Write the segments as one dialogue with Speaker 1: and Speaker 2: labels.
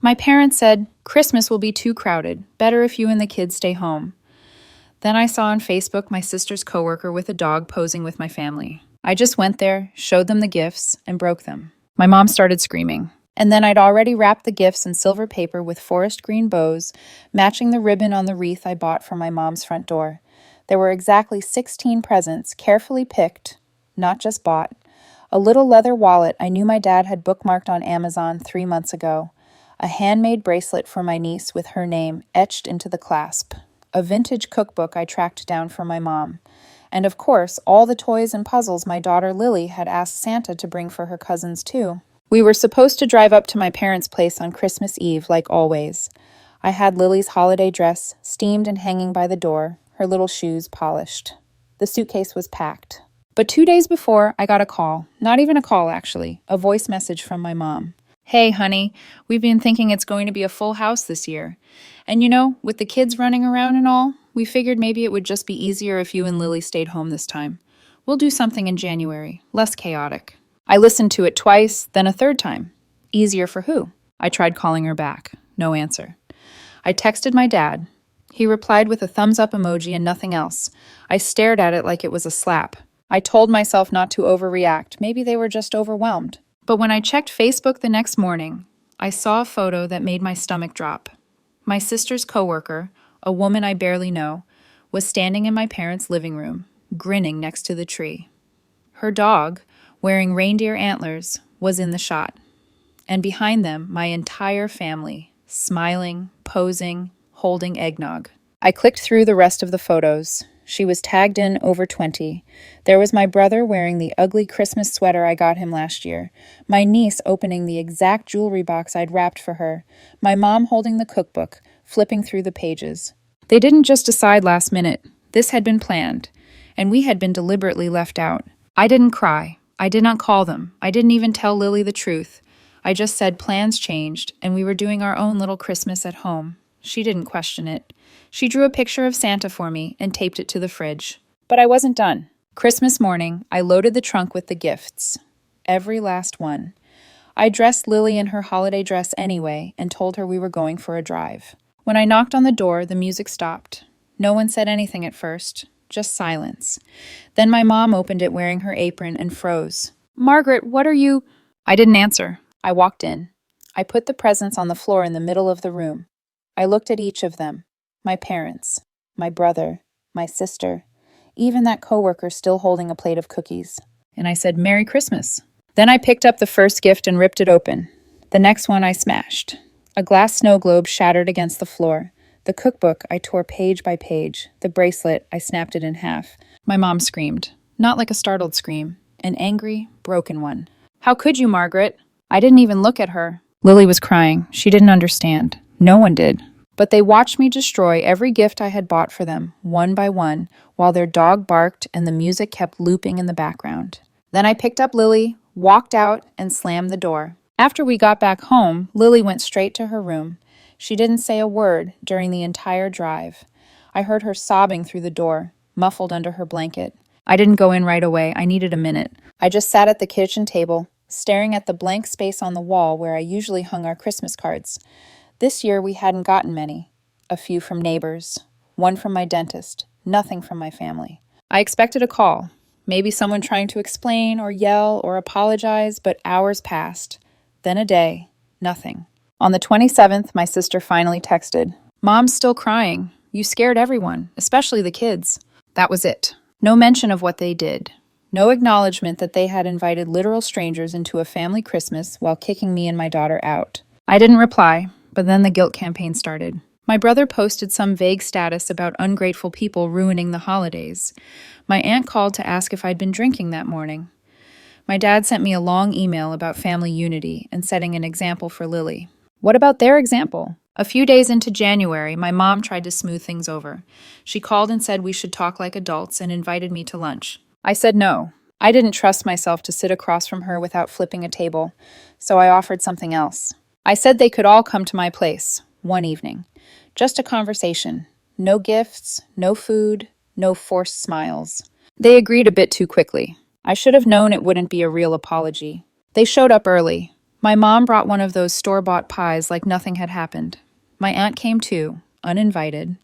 Speaker 1: My parents said, Christmas will be too crowded. Better if you and the kids stay home. Then I saw on Facebook my sister's coworker with a dog posing with my family. I just went there, showed them the gifts, and broke them. My mom started screaming. And then I'd already wrapped the gifts in silver paper with forest green bows, matching the ribbon on the wreath I bought for my mom's front door. There were exactly 16 presents, carefully picked, not just bought. A little leather wallet I knew my dad had bookmarked on Amazon 3 months ago. A handmade bracelet for my niece with her name etched into the clasp. A vintage cookbook I tracked down for my mom. And of course, all the toys and puzzles my daughter Lily had asked Santa to bring for her cousins too. We were supposed to drive up to my parents' place on Christmas Eve, like always. I had Lily's holiday dress steamed and hanging by the door, her little shoes polished. The suitcase was packed. But 2 days before, I got a call. Not even a call, actually. A voice message from my mom. Hey, honey, we've been thinking it's going to be a full house this year. And with the kids running around and all, we figured maybe it would just be easier if you and Lily stayed home this time. We'll do something in January, less chaotic. I listened to it twice, then a third time. Easier for who? I tried calling her back. No answer. I texted my dad. He replied with a thumbs up emoji and nothing else. I stared at it like it was a slap. I told myself not to overreact. Maybe they were just overwhelmed. But when I checked Facebook the next morning, I saw a photo that made my stomach drop. My sister's coworker, a woman I barely know, was standing in my parents' living room, grinning next to the tree. Her dog, wearing reindeer antlers, was in the shot. And behind them, my entire family, smiling, posing, holding eggnog. I clicked through the rest of the photos. She was tagged in over 20. There was my brother wearing the ugly Christmas sweater I got him last year. My niece opening the exact jewelry box I'd wrapped for her. My mom holding the cookbook, flipping through the pages. They didn't just decide last minute. This had been planned, and we had been deliberately left out. I didn't cry. I did not call them. I didn't even tell Lily the truth. I just said plans changed, and we were doing our own little Christmas at home. She didn't question it. She drew a picture of Santa for me and taped it to the fridge. But I wasn't done. Christmas morning, I loaded the trunk with the gifts. Every last one. I dressed Lily in her holiday dress anyway and told her we were going for a drive. When I knocked on the door, the music stopped. No one said anything at first, just silence. Then my mom opened it wearing her apron and froze. Margaret, what are you? I didn't answer. I walked in. I put the presents on the floor in the middle of the room. I looked at each of them. My parents, my brother, my sister, even that coworker still holding a plate of cookies. And I said, Merry Christmas. Then I picked up the first gift and ripped it open. The next one I smashed. A glass snow globe shattered against the floor. The cookbook I tore page by page. The bracelet, I snapped it in half. My mom screamed. Not like a startled scream. An angry, broken one. How could you, Margaret? I didn't even look at her. Lily was crying. She didn't understand. No one did. But they watched me destroy every gift I had bought for them, one by one, while their dog barked and the music kept looping in the background. Then I picked up Lily, walked out, and slammed the door. After we got back home, Lily went straight to her room. She didn't say a word during the entire drive. I heard her sobbing through the door, muffled under her blanket. I didn't go in right away. I needed a minute. I just sat at the kitchen table, staring at the blank space on the wall where I usually hung our Christmas cards. This year we hadn't gotten many. A few from neighbors, one from my dentist, nothing from my family. I expected a call, maybe someone trying to explain or yell or apologize, but hours passed. Then a day, nothing. On the 27th, my sister finally texted, Mom's still crying. You scared everyone, especially the kids. That was it. No mention of what they did. No acknowledgement that they had invited literal strangers into a family Christmas while kicking me and my daughter out. I didn't reply. But then the guilt campaign started. My brother posted some vague status about ungrateful people ruining the holidays. My aunt called to ask if I'd been drinking that morning. My dad sent me a long email about family unity and setting an example for Lily. What about their example? A few days into January, my mom tried to smooth things over. She called and said we should talk like adults and invited me to lunch. I said no. I didn't trust myself to sit across from her without flipping a table, so I offered something else. I said they could all come to my place, one evening. Just a conversation. No gifts, no food, no forced smiles. They agreed a bit too quickly. I should have known it wouldn't be a real apology. They showed up early. My mom brought one of those store-bought pies like nothing had happened. My aunt came too, uninvited,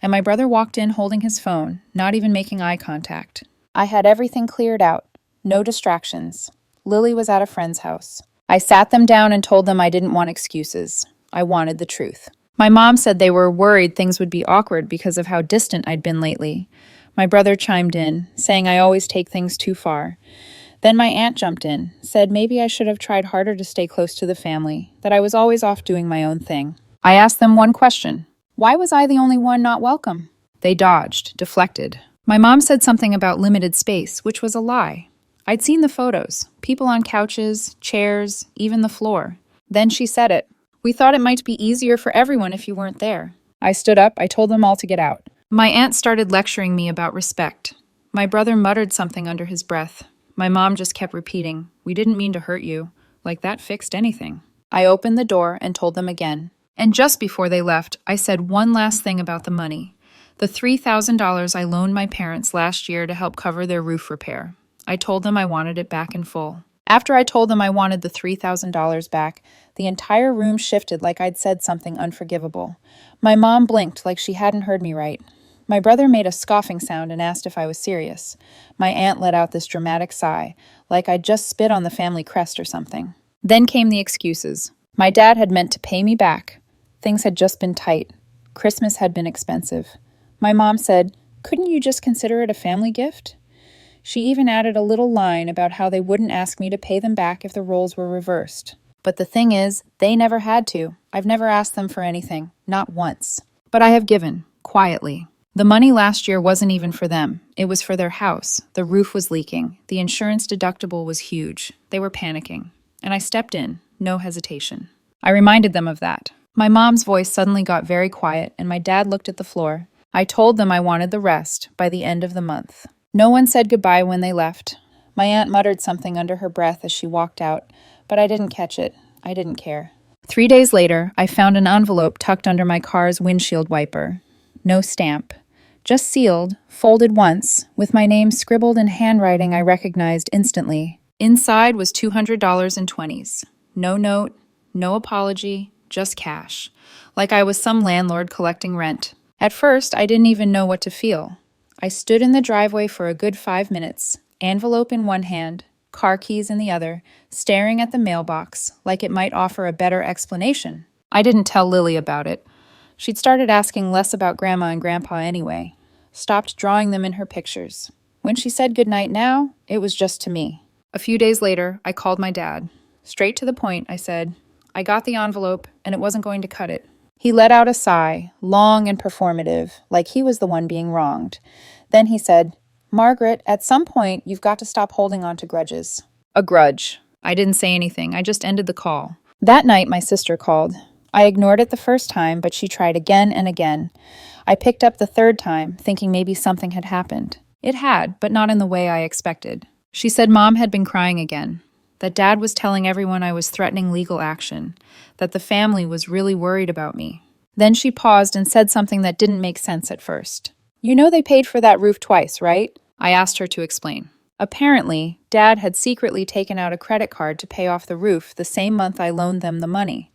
Speaker 1: and my brother walked in holding his phone, not even making eye contact. I had everything cleared out. No distractions. Lily was at a friend's house. I sat them down and told them I didn't want excuses. I wanted the truth. My mom said they were worried things would be awkward because of how distant I'd been lately. My brother chimed in, saying I always take things too far. Then my aunt jumped in, said maybe I should have tried harder to stay close to the family, that I was always off doing my own thing. I asked them one question. Why was I the only one not welcome? They dodged, deflected. My mom said something about limited space, which was a lie. I'd seen the photos, people on couches, chairs, even the floor. Then she said it. We thought it might be easier for everyone if you weren't there. I stood up, I told them all to get out. My aunt started lecturing me about respect. My brother muttered something under his breath. My mom just kept repeating, we didn't mean to hurt you. Like that fixed anything. I opened the door and told them again. And just before they left, I said one last thing about the money. The $3,000 I loaned my parents last year to help cover their roof repair. I told them I wanted it back in full. After I told them I wanted the $3,000 back, the entire room shifted like I'd said something unforgivable. My mom blinked like she hadn't heard me right. My brother made a scoffing sound and asked if I was serious. My aunt let out this dramatic sigh, like I'd just spit on the family crest or something. Then came the excuses. My dad had meant to pay me back. Things had just been tight. Christmas had been expensive. My mom said, couldn't you just consider it a family gift? She even added a little line about how they wouldn't ask me to pay them back if the roles were reversed. But the thing is, they never had to. I've never asked them for anything, not once. But I have given, quietly. The money last year wasn't even for them. It was for their house. The roof was leaking. The insurance deductible was huge. They were panicking. And I stepped in, no hesitation. I reminded them of that. My mom's voice suddenly got very quiet, and my dad looked at the floor. I told them I wanted the rest by the end of the month. No one said goodbye when they left. My aunt muttered something under her breath as she walked out, but I didn't catch it. I didn't care. 3 days later, I found an envelope tucked under my car's windshield wiper. No stamp. Just sealed, folded once, with my name scribbled in handwriting I recognized instantly. Inside was $200 in 20s. No note, no apology, just cash. Like I was some landlord collecting rent. At first, I didn't even know what to feel. I stood in the driveway for a good 5 minutes, envelope in one hand, car keys in the other, staring at the mailbox like it might offer a better explanation. I didn't tell Lily about it. She'd started asking less about Grandma and Grandpa anyway, stopped drawing them in her pictures. When she said goodnight now, it was just to me. A few days later, I called my dad. Straight to the point, I said, I got the envelope, and it wasn't going to cut it. He let out a sigh, long and performative, like he was the one being wronged. Then he said, Margaret, at some point, you've got to stop holding on to grudges. A grudge. I didn't say anything. I just ended the call. That night, my sister called. I ignored it the first time, but she tried again and again. I picked up the third time, thinking maybe something had happened. It had, but not in the way I expected. She said Mom had been crying again, that Dad was telling everyone I was threatening legal action, that the family was really worried about me. Then she paused and said something that didn't make sense at first. You know they paid for that roof twice, right? I asked her to explain. Apparently, Dad had secretly taken out a credit card to pay off the roof the same month I loaned them the money.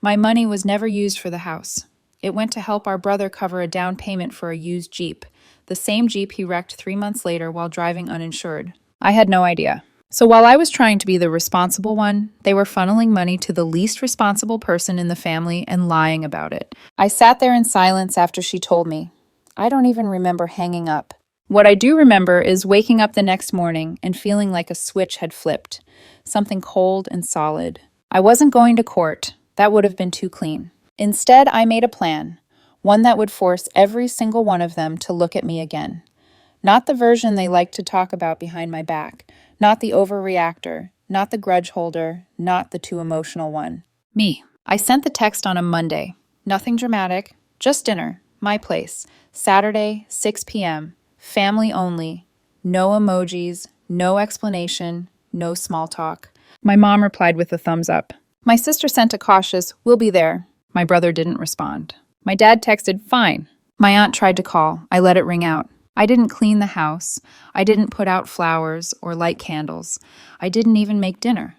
Speaker 1: My money was never used for the house. It went to help our brother cover a down payment for a used Jeep, the same Jeep he wrecked 3 months later while driving uninsured. I had no idea. So while I was trying to be the responsible one, they were funneling money to the least responsible person in the family and lying about it. I sat there in silence after she told me. I don't even remember hanging up. What I do remember is waking up the next morning and feeling like a switch had flipped, something cold and solid. I wasn't going to court. That would have been too clean. Instead, I made a plan, one that would force every single one of them to look at me again. Not the version they liked to talk about behind my back, not the overreactor, not the grudge holder, not the too emotional one. Me. I sent the text on a Monday. Nothing dramatic, just dinner, my place, Saturday, 6 p.m., family only, no emojis, no explanation, no small talk. My mom replied with a thumbs up. My sister sent a cautious, we'll be there. My brother didn't respond. My dad texted, fine. My aunt tried to call. I let it ring out. I didn't clean the house. I didn't put out flowers or light candles. I didn't even make dinner.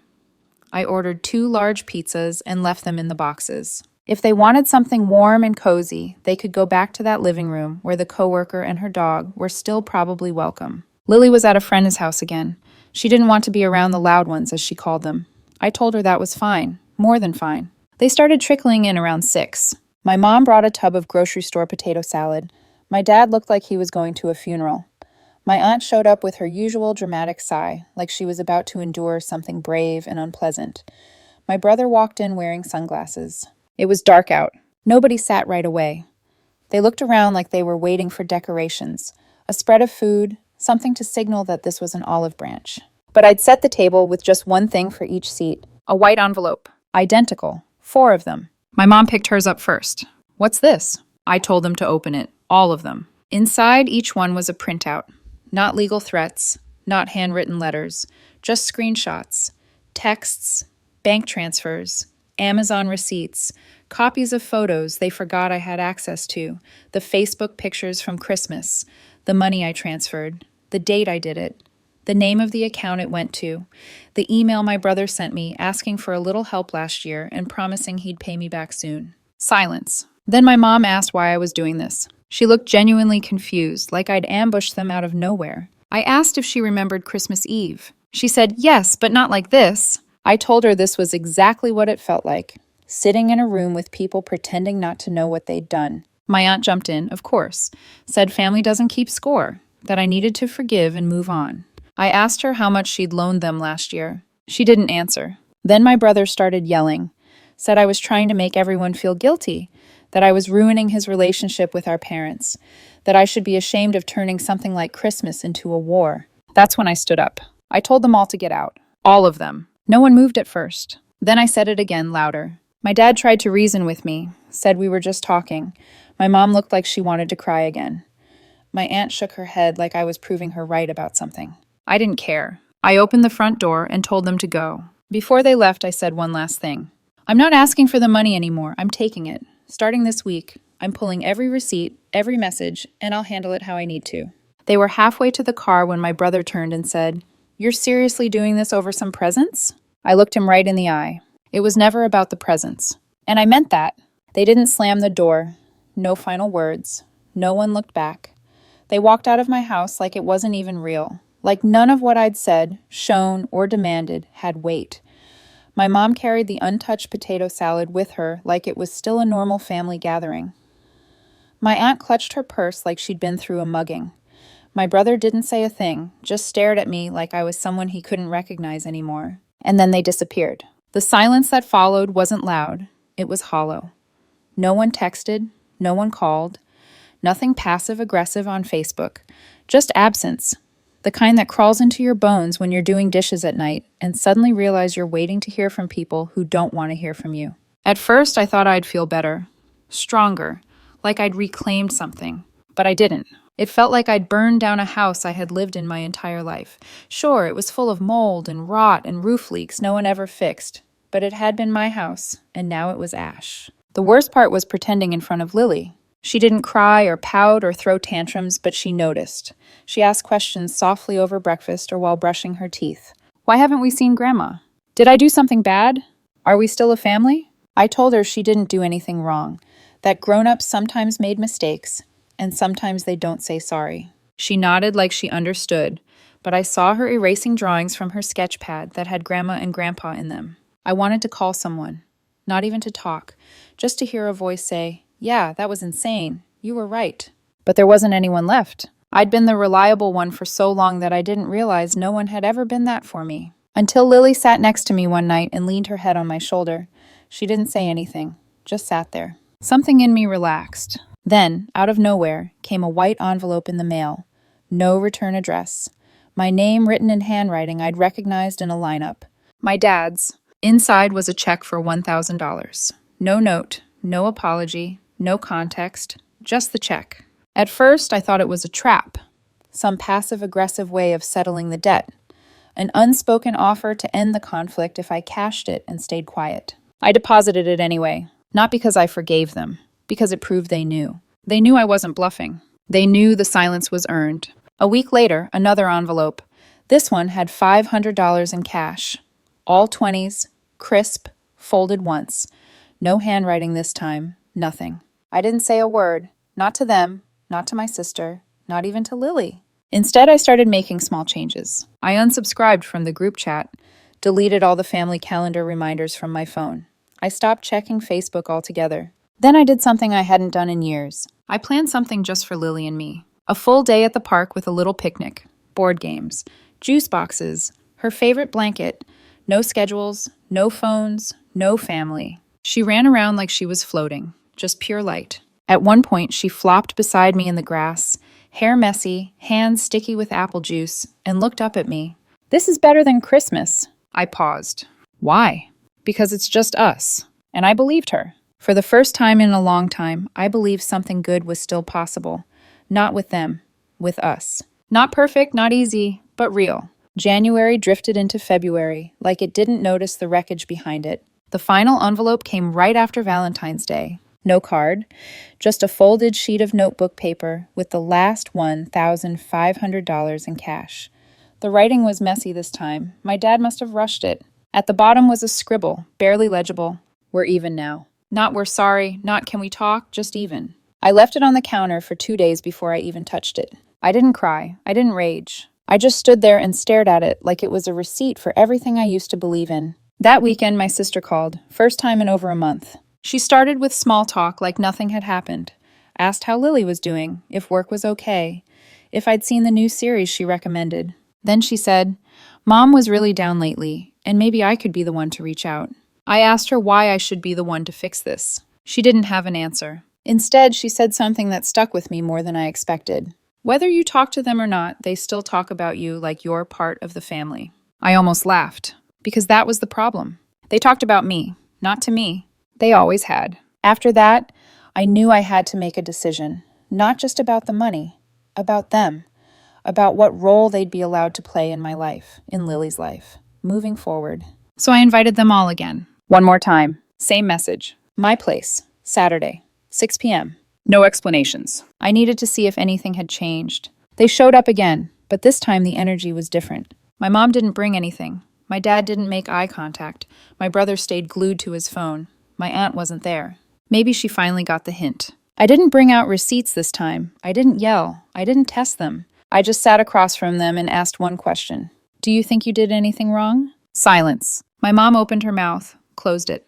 Speaker 1: I ordered 2 large pizzas and left them in the boxes. If they wanted something warm and cozy, they could go back to that living room where the coworker and her dog were still probably welcome. Lily was at a friend's house again. She didn't want to be around the loud ones, as she called them. I told her that was fine, more than fine. They started trickling in around 6. My mom brought a tub of grocery store potato salad. My dad looked like he was going to a funeral. My aunt showed up with her usual dramatic sigh, like she was about to endure something brave and unpleasant. My brother walked in wearing sunglasses. It was dark out. Nobody sat right away. They looked around like they were waiting for decorations, a spread of food, something to signal that this was an olive branch. But I'd set the table with just one thing for each seat, a white envelope. Identical. 4 of them. My mom picked hers up first. What's this? I told them to open it. All of them. Inside each one was a printout. Not legal threats, not handwritten letters, just screenshots, texts, bank transfers, Amazon receipts, copies of photos they forgot I had access to, the Facebook pictures from Christmas, the money I transferred, the date I did it, the name of the account it went to, the email my brother sent me asking for a little help last year and promising he'd pay me back soon. Silence. Then my mom asked why I was doing this. She looked genuinely confused, like I'd ambushed them out of nowhere. I asked if she remembered Christmas Eve. She said, yes, but not like this. I told her this was exactly what it felt like, sitting in a room with people pretending not to know what they'd done. My aunt jumped in, of course, said family doesn't keep score, that I needed to forgive and move on. I asked her how much she'd loaned them last year. She didn't answer. Then my brother started yelling, said I was trying to make everyone feel guilty, that I was ruining his relationship with our parents, that I should be ashamed of turning something like Christmas into a war. That's when I stood up. I told them all to get out. All of them. No one moved at first. Then I said it again, louder. My dad tried to reason with me, said we were just talking. My mom looked like she wanted to cry again. My aunt shook her head like I was proving her right about something. I didn't care. I opened the front door and told them to go. Before they left, I said one last thing. I'm not asking for the money anymore. I'm taking it. Starting this week, I'm pulling every receipt, every message, and I'll handle it how I need to. They were halfway to the car when my brother turned and said, You're seriously doing this over some presents? I looked him right in the eye. It was never about the presents. And I meant that. They didn't slam the door. No final words. No one looked back. They walked out of my house like it wasn't even real. Like none of what I'd said, shown, or demanded had weight. My mom carried the untouched potato salad with her like it was still a normal family gathering. My aunt clutched her purse like she'd been through a mugging. My brother didn't say a thing, just stared at me like I was someone he couldn't recognize anymore. And then they disappeared. The silence that followed wasn't loud. It was hollow. No one texted. No one called. Nothing passive-aggressive on Facebook. Just absence. The kind that crawls into your bones when you're doing dishes at night and suddenly realize you're waiting to hear from people who don't want to hear from you. At first, I thought I'd feel better, stronger, like I'd reclaimed something, but I didn't. It felt like I'd burned down a house I had lived in my entire life. Sure, it was full of mold and rot and roof leaks no one ever fixed, but it had been my house, and now it was ash. The worst part was pretending in front of Lily. She didn't cry or pout or throw tantrums, but she noticed. She asked questions softly over breakfast or while brushing her teeth. Why haven't we seen Grandma? Did I do something bad? Are we still a family? I told her she didn't do anything wrong, that grown-ups sometimes made mistakes, and sometimes they don't say sorry. She nodded like she understood, but I saw her erasing drawings from her sketch pad that had Grandma and Grandpa in them. I wanted to call someone, not even to talk, just to hear a voice say, Yeah, that was insane. You were right. But there wasn't anyone left. I'd been the reliable one for so long that I didn't realize no one had ever been that for me. Until Lily sat next to me one night and leaned her head on my shoulder. She didn't say anything, just sat there. Something in me relaxed. Then, out of nowhere, came a white envelope in the mail. No return address. My name written in handwriting I'd recognized in a lineup. My dad's. Inside was a check for $1,000. No note, no apology, no context, just the check. At first, I thought it was a trap, some passive-aggressive way of settling the debt, an unspoken offer to end the conflict if I cashed it and stayed quiet. I deposited it anyway, not because I forgave them, because it proved they knew. They knew I wasn't bluffing. They knew the silence was earned. A week later, another envelope. This one had $500 in cash. All 20s, crisp, folded once. No handwriting this time, nothing. I didn't say a word, not to them, not to my sister, not even to Lily. Instead, I started making small changes. I unsubscribed from the group chat, deleted all the family calendar reminders from my phone. I stopped checking Facebook altogether. Then I did something I hadn't done in years. I planned something just for Lily and me. A full day at the park with a little picnic, board games, juice boxes, her favorite blanket, no schedules, no phones, no family. She ran around like she was floating, just pure light. At one point, she flopped beside me in the grass, hair messy, hands sticky with apple juice, and looked up at me. "This is better than Christmas." I paused. Why? Because it's just us. And I believed her. For the first time in a long time, I believed something good was still possible. Not with them, with us. Not perfect, not easy, but real. January drifted into February, like it didn't notice the wreckage behind it. The final envelope came right after Valentine's Day. No card, just a folded sheet of notebook paper with the last $1,500 in cash. The writing was messy this time. My dad must have rushed it. At the bottom was a scribble, barely legible. "We're even now." Not "we're sorry," not "can we talk," just even. I left it on the counter for 2 days before I even touched it. I didn't cry. I didn't rage. I just stood there and stared at it like it was a receipt for everything I used to believe in. That weekend, my sister called, first time in over a month. She started with small talk like nothing had happened. Asked how Lily was doing, if work was okay, if I'd seen the new series she recommended. Then she said, "Mom was really down lately, and maybe I could be the one to reach out." I asked her why I should be the one to fix this. She didn't have an answer. Instead, she said something that stuck with me more than I expected. "Whether you talk to them or not, they still talk about you like you're part of the family." I almost laughed, because that was the problem. They talked about me, not to me. They always had. After that, I knew I had to make a decision, not just about the money, about them, about what role they'd be allowed to play in my life, in Lily's life, moving forward. So I invited them all again. One more time. Same message. My place, Saturday, 6 p.m. No explanations. I needed to see if anything had changed. They showed up again, but this time the energy was different. My mom didn't bring anything. My dad didn't make eye contact. My brother stayed glued to his phone. My aunt wasn't there. Maybe she finally got the hint. I didn't bring out receipts this time. I didn't yell. I didn't test them. I just sat across from them and asked one question. "Do you think you did anything wrong?" Silence. My mom opened her mouth, closed it.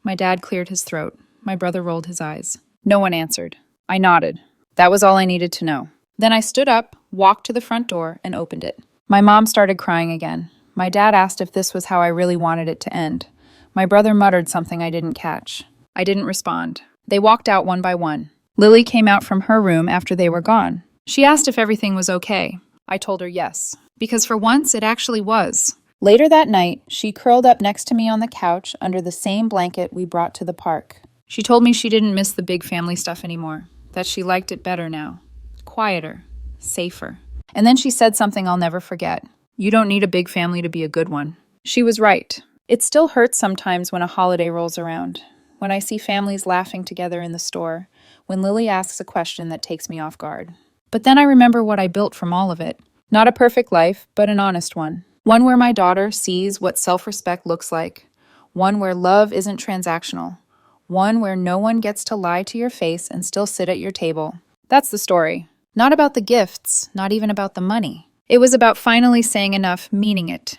Speaker 1: My dad cleared his throat. My brother rolled his eyes. No one answered. I nodded. That was all I needed to know. Then I stood up, walked to the front door, and opened it. My mom started crying again. My dad asked if this was how I really wanted it to end. My brother muttered something I didn't catch. I didn't respond. They walked out one by one. Lily came out from her room after they were gone. She asked if everything was okay. I told her yes, because for once it actually was. Later that night, she curled up next to me on the couch under the same blanket we brought to the park. She told me she didn't miss the big family stuff anymore, that she liked it better now. Quieter, safer. And then she said something I'll never forget. "You don't need a big family to be a good one." She was right. It still hurts sometimes when a holiday rolls around, when I see families laughing together in the store, when Lily asks a question that takes me off guard. But then I remember what I built from all of it. Not a perfect life, but an honest one. One where my daughter sees what self-respect looks like. One where love isn't transactional. One where no one gets to lie to your face and still sit at your table. That's the story. Not about the gifts, not even about the money. It was about finally saying enough, meaning it.